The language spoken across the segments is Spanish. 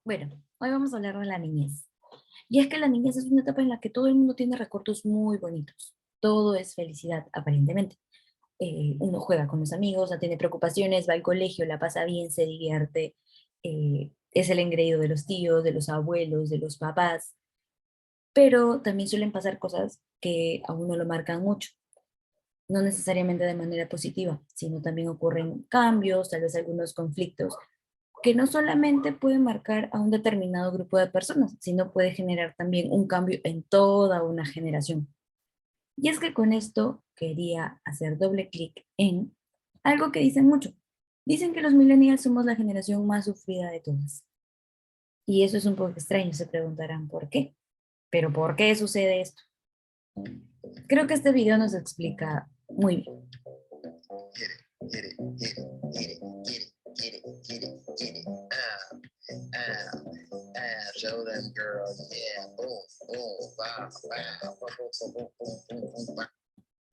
Bueno, hoy vamos a hablar de la niñez. Y es que la niñez es una etapa en la que todo el mundo tiene recuerdos muy bonitos. Todo es felicidad, aparentemente. Uno juega con los amigos, no tiene preocupaciones, va al colegio, la pasa bien, se divierte. Es el engreído de los tíos, de los abuelos, de los papás. Pero también suelen pasar cosas que a uno lo marcan mucho. No necesariamente de manera positiva, sino también ocurren cambios, tal vez algunos conflictos que no solamente puede marcar a un determinado grupo de personas, sino puede generar también un cambio en toda una generación. Y es que con esto quería hacer doble clic en algo que dicen mucho. Dicen que los millennials somos la generación más sufrida de todas. Y eso es un poco extraño, se preguntarán por qué. Pero ¿por qué sucede esto? Creo que este video nos explica muy bien. Get it, get it, get it, get it, get it, get it, get it, get it. Show them, girl. Yeah, boom, boom, wow, wow, boom, boom, boom, boom, boom, boom, boom.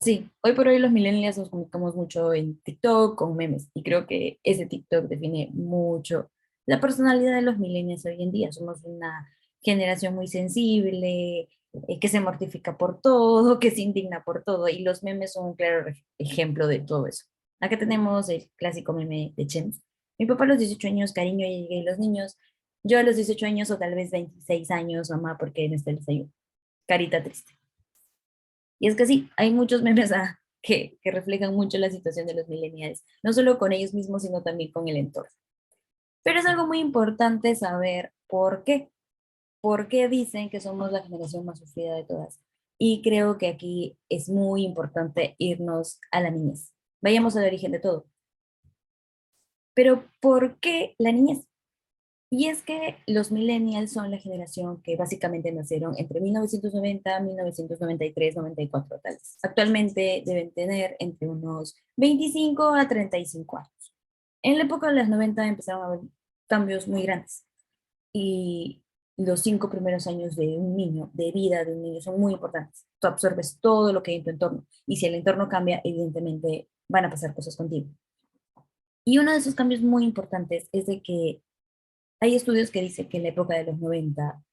Sí, hoy por hoy los millennials nos comunicamos mucho en TikTok con memes y creo que ese TikTok define mucho la personalidad de los millennials hoy en día. Somos una generación muy sensible, que se mortifica por todo, que se indigna por todo y los memes son un claro ejemplo de todo eso. Acá tenemos el clásico meme de Chems. Mi papá a los 18 años, cariño, ya llegué, y los niños. Yo a los 18 años o tal vez 26 años, mamá, porque no está el desayuno. Carita triste. Y es que sí, hay muchos memes que reflejan mucho la situación de los millennials, no solo con ellos mismos, sino también con el entorno. Pero es algo muy importante saber por qué dicen que somos la generación más sufrida de todas. Y creo que aquí es muy importante irnos a la niñez. Vayamos al origen de todo. Pero ¿por qué la niñez? Y es que los millennials son la generación que básicamente nacieron entre 1990, 1993, 94, tal vez. Actualmente deben tener entre unos 25 a 35 años. En la época de los 90 empezaron a haber cambios muy grandes y los 5 primeros años de un niño, de vida de un niño, son muy importantes. Tú absorbes todo lo que hay en tu entorno y si el entorno cambia, evidentemente van a pasar cosas contigo. Y uno de esos cambios muy importantes es de que hay estudios que dicen que en la época de los 90,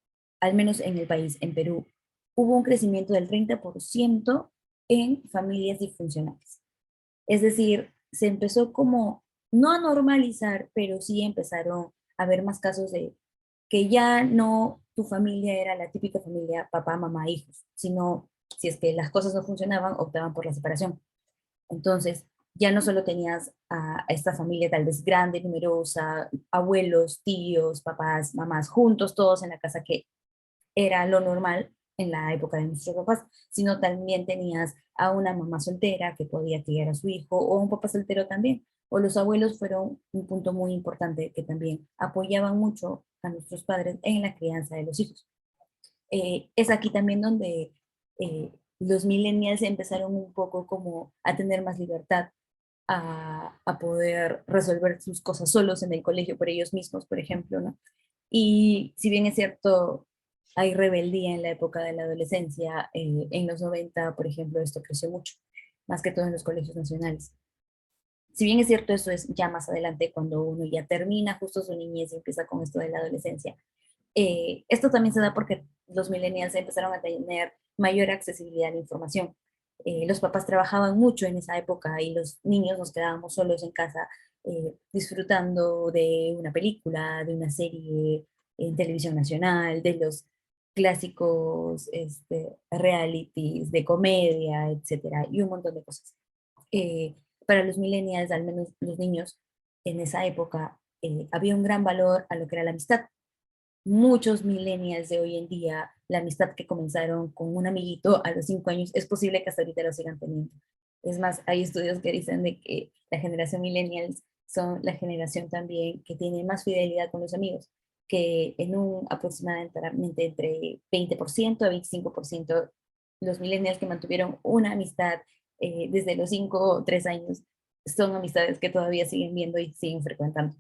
al menos en el país, en Perú, hubo un crecimiento del 30% en familias disfuncionales. Es decir, se empezó como, no a normalizar, pero sí empezaron a haber más casos de que ya no tu familia era la típica familia papá, mamá, hijos, sino si es que las cosas no funcionaban, optaban por la separación. Entonces, ya no solo tenías a esta familia tal vez grande, numerosa, abuelos, tíos, papás, mamás, juntos todos en la casa, que era lo normal en la época de nuestros papás, sino también tenías a una mamá soltera que podía criar a su hijo o un papá soltero también. O los abuelos fueron un punto muy importante que también apoyaban mucho a nuestros padres en la crianza de los hijos. Es aquí también donde los millennials empezaron un poco como a tener más libertad, a poder resolver sus cosas solos en el colegio por ellos mismos, por ejemplo, ¿no? Y si bien es cierto, hay rebeldía en la época de la adolescencia, en los 90, por ejemplo, esto creció mucho, más que todo en los colegios nacionales. Si bien es cierto, eso es ya más adelante, cuando uno ya termina justo su niñez y empieza con esto de la adolescencia. Esto también se da porque los millennials empezaron a tener mayor accesibilidad a la información. Los papás trabajaban mucho en esa época y los niños nos quedábamos solos en casa disfrutando de una película, de una serie en televisión nacional, de los clásicos realities de comedia, etcétera, y un montón de cosas. Para los millennials, al menos los niños en esa época, había un gran valor a lo que era la amistad. Muchos millennials de hoy en día, la amistad que comenzaron con un amiguito a los 5 años, es posible que hasta ahorita lo sigan teniendo. Es más, hay estudios que dicen de que la generación millennials son la generación también que tiene más fidelidad con los amigos, que en un aproximadamente entre 20% a 25% los millennials que mantuvieron una amistad desde los 5 o 3 años son amistades que todavía siguen viendo y siguen frecuentando.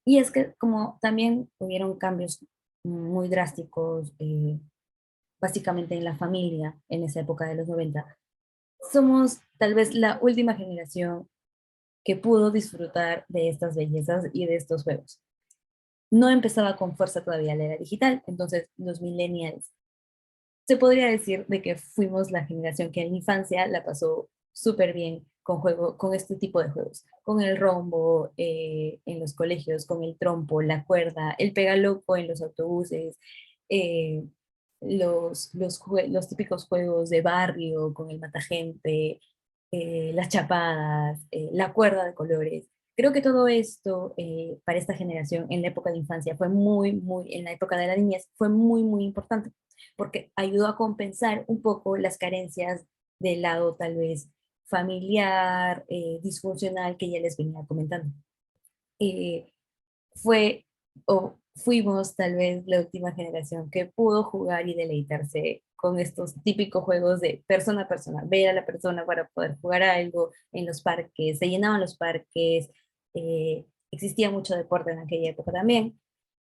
Y es que como también hubieron cambios muy drásticos, básicamente en la familia en esa época de los 90, somos tal vez la última generación que pudo disfrutar de estas bellezas y de estos juegos. no empezaba con fuerza todavía la era digital, entonces los millennials se podría decir de que fuimos la generación que en infancia la pasó súper bien con este tipo de juegos, con el rombo en los colegios, con el trompo, la cuerda, el pegaloco en los autobuses, eh, los típicos juegos de barrio con el matagente, las chapadas, la cuerda de colores. Creo que todo esto para esta generación en la época de infancia fue en la época de la niñez, fue muy importante, porque ayudó a compensar un poco las carencias del lado tal vez familiar, disfuncional que ya les venía comentando. Eh, fue o fuimos tal vez la última generación que pudo jugar y deleitarse con estos típicos juegos de persona a persona, ver a la persona para poder jugar algo en los parques, se llenaban los parques, existía mucho deporte en aquella época también.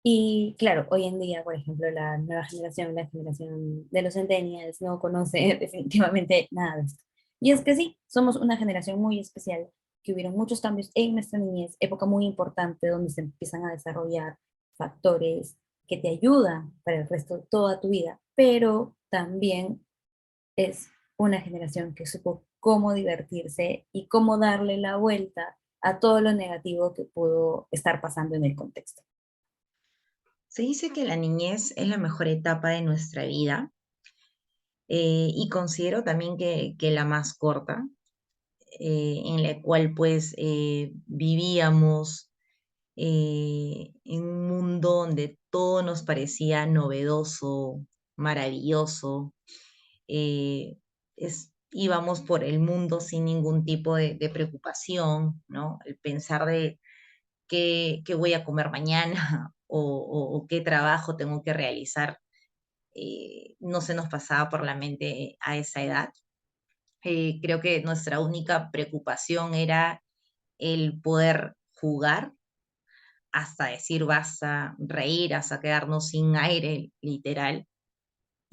Y claro, hoy en día, por ejemplo, la nueva generación, la generación de los centennials, no conoce definitivamente nada de esto. Y es que sí, somos una generación muy especial, que hubieron muchos cambios en nuestra niñez, época muy importante donde se empiezan a desarrollar factores que te ayudan para el resto de toda tu vida, pero también es una generación que supo cómo divertirse y cómo darle la vuelta a todo lo negativo que pudo estar pasando en el contexto. Se dice que la niñez es la mejor etapa de nuestra vida, y considero también que la más corta, en la cual pues vivíamos en un mundo donde todo nos parecía novedoso, maravilloso. eh, Íbamos por el mundo sin ningún tipo de preocupación, ¿no? El pensar de qué voy a comer mañana o qué trabajo tengo que realizar, no se nos pasaba por la mente a esa edad. Creo que nuestra única preocupación era el poder jugar hasta decir basta, reír, hasta quedarnos sin aire, literal,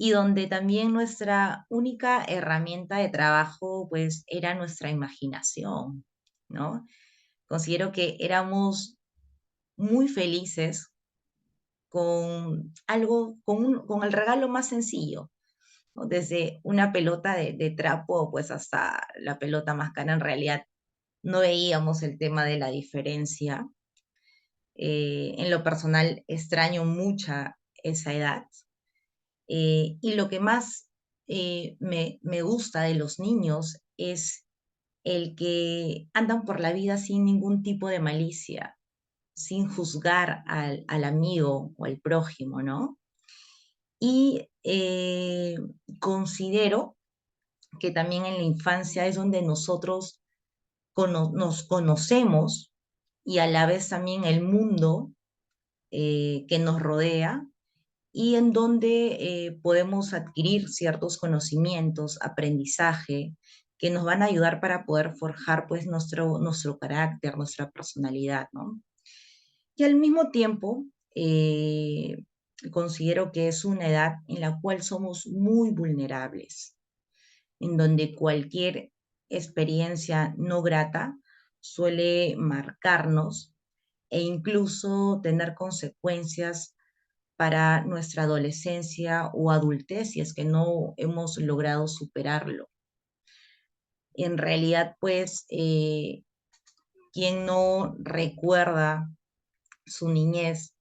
y donde también nuestra única herramienta de trabajo, pues, era nuestra imaginación, ¿no? Considero que éramos muy felices con algo, con el regalo más sencillo, ¿no? Desde una pelota de trapo, pues, hasta la pelota más cara, en realidad no veíamos el tema de la diferencia. En lo personal, extraño mucha esa edad. Y lo que más me gusta de los niños es el que andan por la vida sin ningún tipo de malicia, sin juzgar al amigo o al prójimo, ¿no? Y considero que también en la infancia es donde nosotros nos conocemos, y a la vez también el mundo que nos rodea, y en donde podemos adquirir ciertos conocimientos, aprendizaje, que nos van a ayudar para poder forjar pues nuestro carácter, nuestra personalidad, ¿no? Y al mismo tiempo, considero que es una edad en la cual somos muy vulnerables, en donde cualquier experiencia no grata suele marcarnos e incluso tener consecuencias para nuestra adolescencia o adultez si es que no hemos logrado superarlo. En realidad, pues, quien no recuerda su niñez,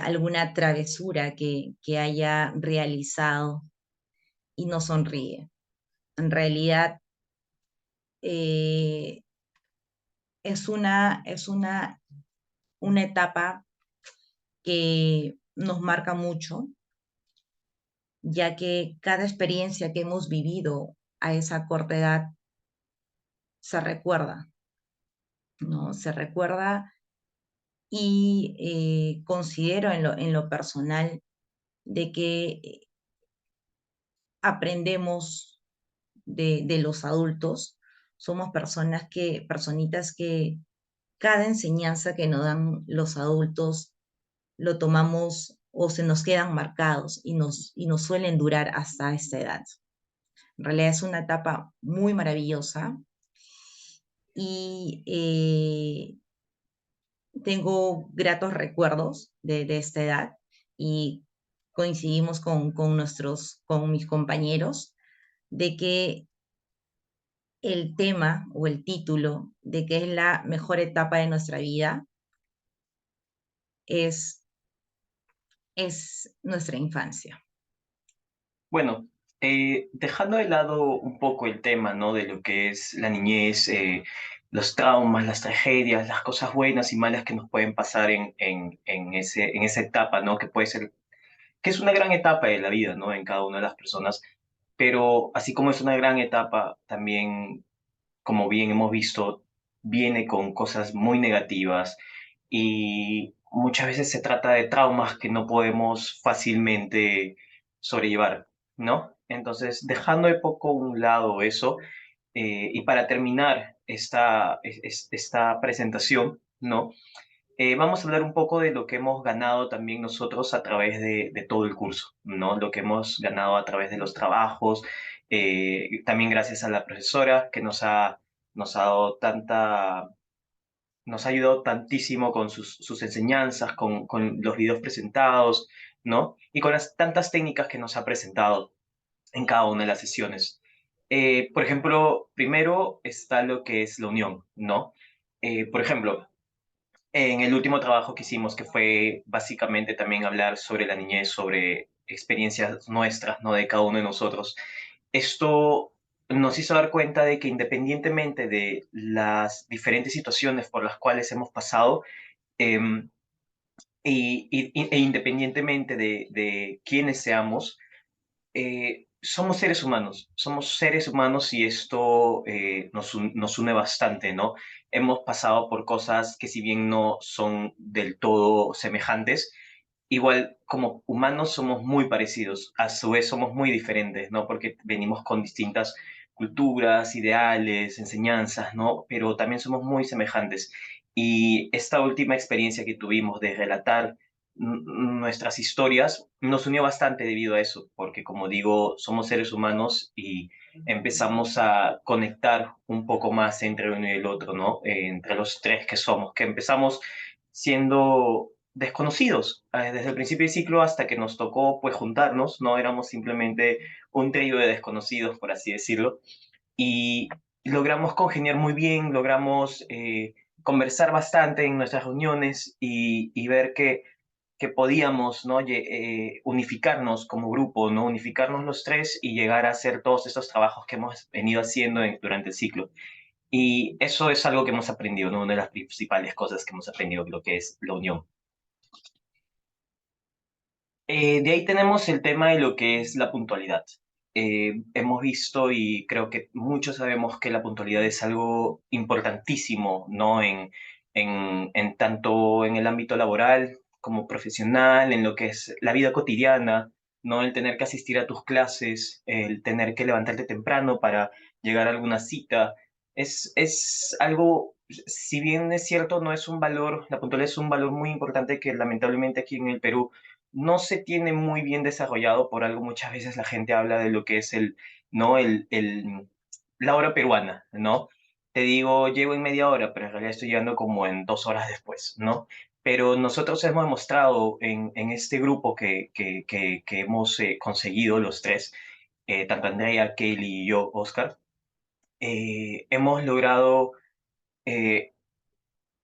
alguna travesura que haya realizado y no sonríe. En realidad, eh, una etapa que nos marca mucho, ya que cada experiencia que hemos vivido a esa corta edad se recuerda, ¿no? Se recuerda, y considero en lo personal de que aprendemos de los adultos. Somos personitas que cada enseñanza que nos dan los adultos lo tomamos o se nos quedan marcados y nos suelen durar hasta esta edad. En realidad es una etapa muy maravillosa, y tengo gratos recuerdos de esta edad y coincidimos con mis compañeros de que el tema o el título de que es la mejor etapa de nuestra vida es, es nuestra infancia. Bueno, dejando de lado un poco el tema, ¿no? De lo que es la niñez, los traumas, las tragedias, las cosas buenas y malas que nos pueden pasar en esa etapa, ¿no? Que puede ser, que es una gran etapa de la vida, ¿no? En cada una de las personas, pero así como es una gran etapa, también como bien hemos visto, viene con cosas muy negativas y muchas veces se trata de traumas que no podemos fácilmente sobrellevar, ¿no? Entonces, dejando de poco a un lado eso, y para terminar esta presentación, ¿no? Vamos a hablar un poco de lo que hemos ganado también nosotros a través de todo el curso, ¿no? Lo que hemos ganado a través de los trabajos, también gracias a la profesora que nos ha dado nos ha ayudado tantísimo con sus enseñanzas, con los videos presentados, ¿no? Y con las tantas técnicas que nos ha presentado en cada una de las sesiones. Por ejemplo, primero está lo que es la unión, ¿no? Por ejemplo, en el último trabajo que hicimos, que fue básicamente también hablar sobre la niñez, sobre experiencias nuestras, ¿no? De cada uno de nosotros, esto nos hizo dar cuenta de que independientemente de las diferentes situaciones por las cuales hemos pasado, em, e independientemente de quiénes seamos, somos seres humanos y esto nos une bastante, ¿no? Hemos pasado por cosas que si bien no son del todo semejantes, igual como humanos somos muy parecidos, a su vez somos muy diferentes, ¿no? Porque venimos con distintas culturas, ideales, enseñanzas, ¿no? Pero también somos muy semejantes. Y esta última experiencia que tuvimos de relatar nuestras historias nos unió bastante debido a eso, porque como digo, somos seres humanos y empezamos a conectar un poco más entre uno y el otro, ¿no? Entre los tres que somos, que empezamos siendo desconocidos desde el principio del ciclo hasta que nos tocó pues juntarnos, no éramos simplemente un trío de desconocidos, por así decirlo, y logramos congeniar muy bien, logramos conversar bastante en nuestras reuniones y ver que podíamos, ¿no? Unificarnos como grupo, ¿no? Unificarnos los tres y llegar a hacer todos estos trabajos que hemos venido haciendo durante el ciclo. Y eso es algo que hemos aprendido, ¿no? Una de las principales cosas que hemos aprendido, lo que es la unión. De ahí tenemos el tema de lo que es la puntualidad. Hemos visto y creo que muchos sabemos que la puntualidad es algo importantísimo, ¿no? En tanto en el ámbito laboral como profesional, en lo que es la vida cotidiana, ¿no? El tener que asistir a tus clases, el tener que levantarte temprano para llegar a alguna cita. Es algo, si bien es cierto, no es un valor, la puntualidad es un valor muy importante que lamentablemente aquí en el Perú no se tiene muy bien desarrollado, por algo muchas veces la gente habla de lo que es ¿no? La hora peruana, ¿no? Te digo, llego en media hora, pero en realidad estoy llegando como en 2 horas después, ¿no? Pero nosotros hemos demostrado en este grupo que hemos conseguido los tres, tanto Andrea, Kelly y yo, Oscar, hemos logrado eh,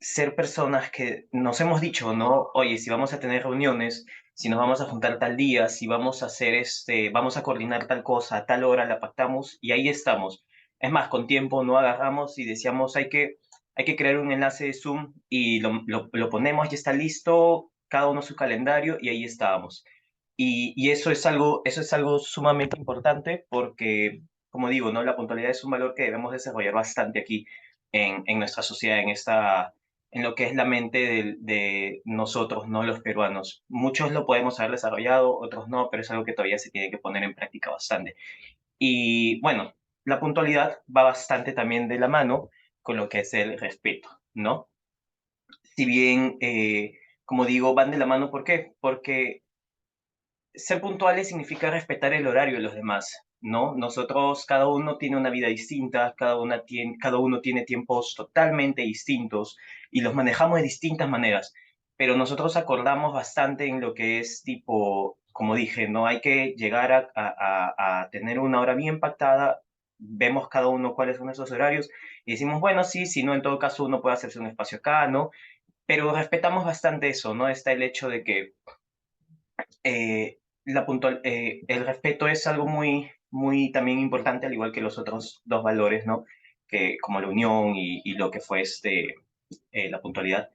ser personas que nos hemos dicho, ¿no? Oye, si vamos a tener reuniones, si nos vamos a juntar tal día, si vamos a hacer vamos a coordinar tal cosa, a tal hora la pactamos y ahí estamos. Es más, con tiempo no agarramos y decíamos, hay que crear un enlace de Zoom y lo ponemos, ya está listo, cada uno su calendario y ahí estábamos. Y eso es algo sumamente importante porque, como digo, ¿no? La puntualidad es un valor que debemos desarrollar bastante aquí en nuestra sociedad, en lo que es la mente de nosotros, ¿no? Los peruanos. Muchos lo podemos haber desarrollado, otros no, pero es algo que todavía se tiene que poner en práctica bastante. Y bueno, la puntualidad va bastante también de la mano con lo que es el respeto, ¿no? Si bien, como digo, van de la mano, ¿por qué? Porque ser puntuales significa respetar el horario de los demás. ¿no? Nosotros, cada uno tiene una vida distinta, cada uno tiene tiempos totalmente distintos y los manejamos de distintas maneras, pero nosotros acordamos bastante en lo que es tipo, como dije, no hay que llegar a tener una hora bien pactada, vemos cada uno cuáles son esos horarios y decimos, bueno, sí, si no, en todo caso uno puede hacerse un espacio acá, ¿no? Pero respetamos bastante eso, ¿no? Está el hecho de que el respeto es algo muy, muy también importante, al igual que los otros dos valores, ¿no? Que, como la unión y lo que fue la puntualidad.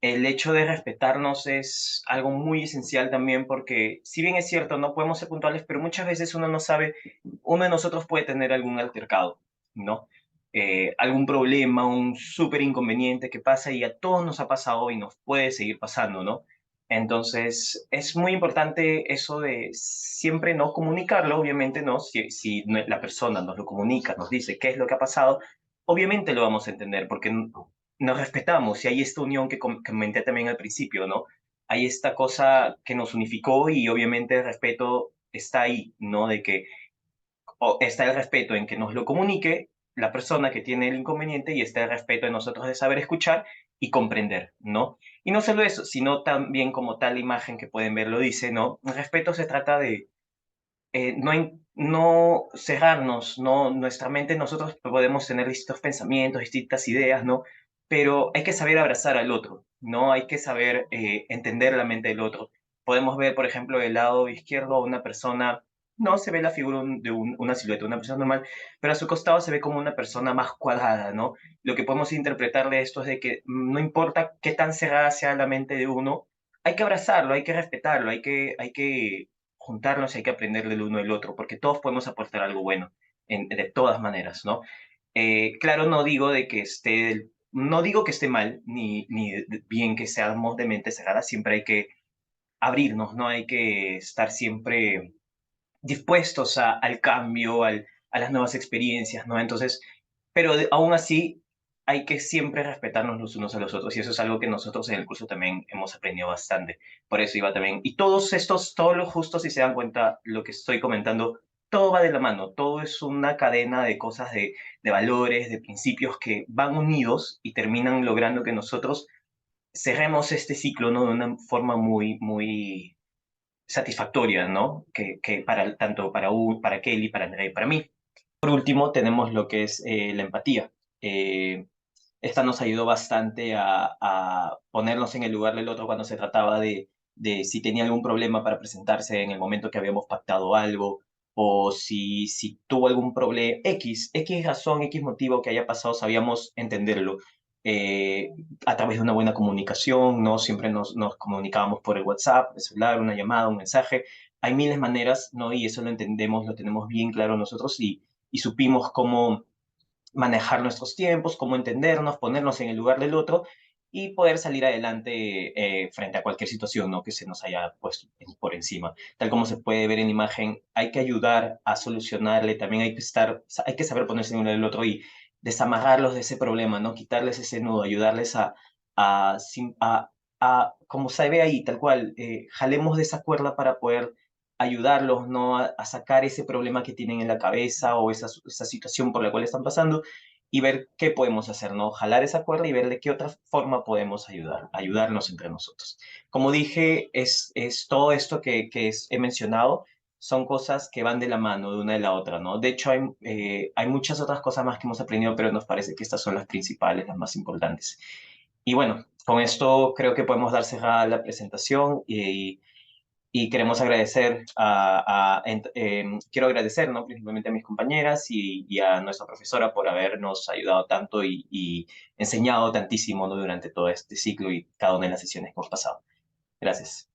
El hecho de respetarnos es algo muy esencial también porque, si bien es cierto, no podemos ser puntuales, pero muchas veces uno no sabe, uno de nosotros puede tener algún altercado, ¿no? Algún problema, un súper inconveniente que pasa y a todos nos ha pasado y nos puede seguir pasando, ¿no? Entonces, es muy importante eso de siempre no comunicarlo, obviamente, ¿no? Si la persona nos lo comunica, nos dice qué es lo que ha pasado, obviamente lo vamos a entender porque nos respetamos y hay esta unión que comenté también al principio, ¿no? Hay esta cosa que nos unificó y obviamente el respeto está ahí, ¿no? De que está el respeto en que nos lo comunique la persona que tiene el inconveniente y está el respeto en nosotros de saber escuchar y comprender, ¿no? Y no solo eso, sino también como tal imagen que pueden ver lo dice, ¿no? El respeto se trata de no cerrarnos, ¿no? Nuestra mente, nosotros podemos tener distintos pensamientos, distintas ideas, ¿no? Pero hay que saber abrazar al otro, ¿no? Hay que saber entender la mente del otro. Podemos ver, por ejemplo, del lado izquierdo a una persona, no se ve la figura una silueta de una persona normal, pero a su costado se ve como una persona más cuadrada, ¿no? Lo que podemos interpretar de esto es de que no importa qué tan cerrada sea la mente de uno, hay que abrazarlo, hay que respetarlo, hay que juntarnos y hay que aprender del uno del otro, porque todos podemos aportar algo bueno, de todas maneras, ¿no? Claro, no digo que esté mal, ni bien que seamos de mente cerrada, siempre hay que abrirnos, ¿no? Hay que estar siempre dispuestos al cambio, a las nuevas experiencias, ¿no? Entonces, pero aún así hay que siempre respetarnos los unos a los otros y eso es algo que nosotros en el curso también hemos aprendido bastante. Por eso iba también. Y todos los justos, si se dan cuenta, lo que estoy comentando, todo va de la mano, todo es una cadena de cosas, de valores, de principios que van unidos y terminan logrando que nosotros cerremos este ciclo, ¿no? De una forma muy, muy satisfactoria, ¿no? Que tanto para Kelly, para Andrea y para mí. Por último, tenemos lo que es la empatía. Eh, Esta nos ayudó bastante a ponernos en el lugar del otro cuando se trataba de si tenía algún problema para presentarse en el momento que habíamos pactado algo, o si tuvo algún problema, X razón, X motivo que haya pasado, sabíamos entenderlo. eh, a través de una buena comunicación, ¿no? Siempre nos comunicábamos por el WhatsApp, el celular, una llamada, un mensaje. Hay miles de maneras, ¿no? Y eso lo entendemos, lo tenemos bien claro nosotros y supimos cómo manejar nuestros tiempos, cómo entendernos, ponernos en el lugar del otro y poder salir adelante frente a cualquier situación, ¿no? Que se nos haya puesto por encima. Tal como se puede ver en imagen, hay que ayudar a solucionarle, también hay que saber ponerse en uno del otro y desamarrarlos de ese problema, ¿no? Quitarles ese nudo, ayudarles a, sim- como se ve ahí, tal cual, jalemos de esa cuerda para poder ayudarlos, ¿no? A sacar ese problema que tienen en la cabeza o esa situación por la cual están pasando y ver qué podemos hacer, ¿no? Jalar esa cuerda y ver de qué otra forma podemos ayudarnos entre nosotros. Como dije, es todo esto que he mencionado, son cosas que van de la mano de una de la otra, ¿no? De hecho, hay muchas otras cosas más que hemos aprendido, pero nos parece que estas son las principales, las más importantes. Y bueno, con esto creo que podemos dar cerrada la presentación y queremos agradecer quiero agradecer, ¿no? Principalmente a mis compañeras y a nuestra profesora por habernos ayudado tanto y enseñado tantísimo, ¿no? Durante todo este ciclo y cada una de las sesiones que hemos pasado. Gracias.